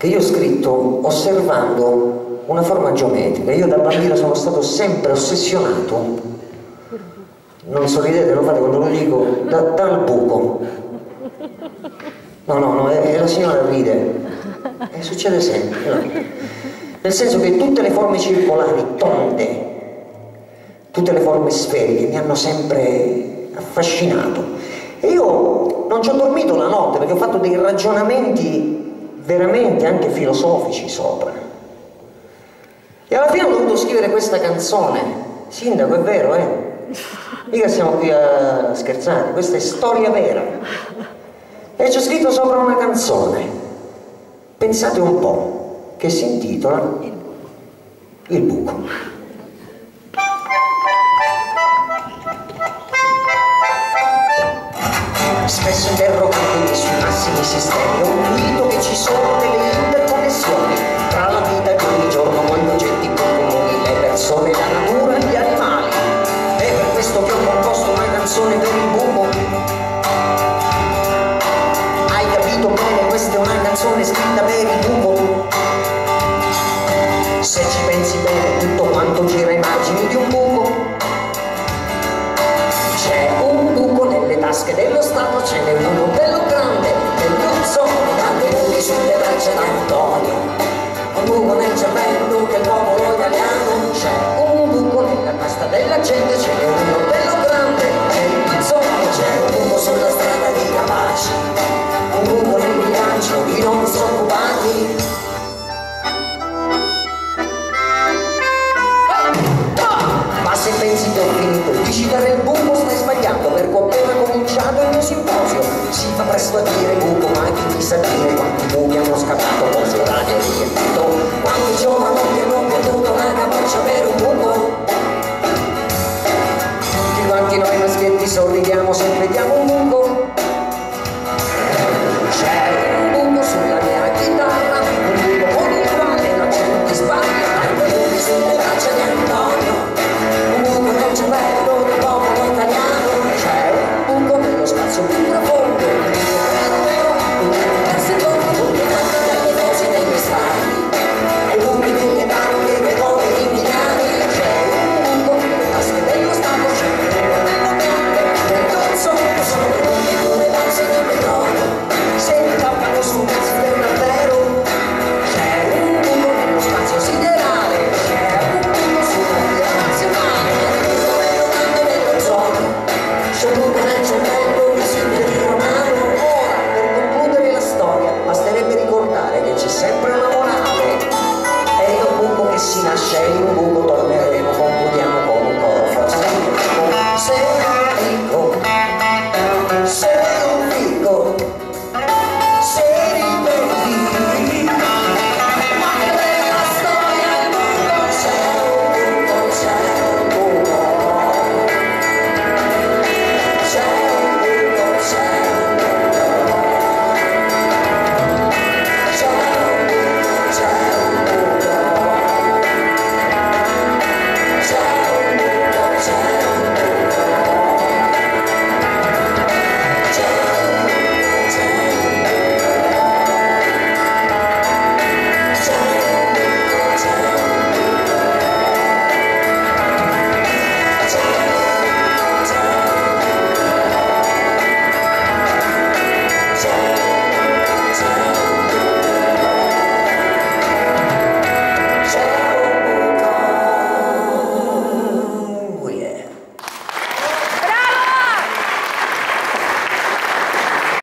che io ho scritto osservando una forma geometrica. Io da bambino sono stato sempre ossessionato, non sorridete, lo fate quando lo dico, dal buco. No, la signora ride, succede sempre, no? Nel senso che tutte le forme circolari, tonde, tutte le forme sferiche mi hanno sempre affascinato. E io non ci ho dormito la notte perché ho fatto dei ragionamenti veramente anche filosofici sopra. E alla fine ho dovuto scrivere questa canzone. Sindaco, è vero, mica siamo qui a scherzare, questa è storia vera. E c'è scritto sopra una canzone, pensate un po', che si intitola Il buco. Spesso interrogandomi sui massimi sistemi, ho intuito che ci sono delle interconnessioni tra la vita di ogni giorno, quando oggetti comuni, le persone, la natura e gli animali. È per questo che ho composto una canzone per il buco. Hai capito bene? Questa è una canzone scritta per il buco. Se ci pensi bene, tutto quanto gira immagini di un buco. C'è un buco nelle tasche dello Stato, ce n'è uno bello grande, nel zone, tante buchi sulle braccia d'Antonio. Un buco nel cervello del popolo italiano. C'è un buco nella testa della gente, ce n'è uno bello grande, nel zone. C'è un buco sulla strada di Capaci, un buco nel bilancio di non disoccupati. Ma se pensi che ho finito di citare il buco stai sbagliando, perché ho appena cominciato il mio simposio. Si fa presto a dire buco, ma chi ti sa dire quanti buchi hanno scavato cose orarie e riempito, quanti giovanotti hanno perduto la capoccia per un buco. Tutti quanti noi maschietti sorridiamo sempre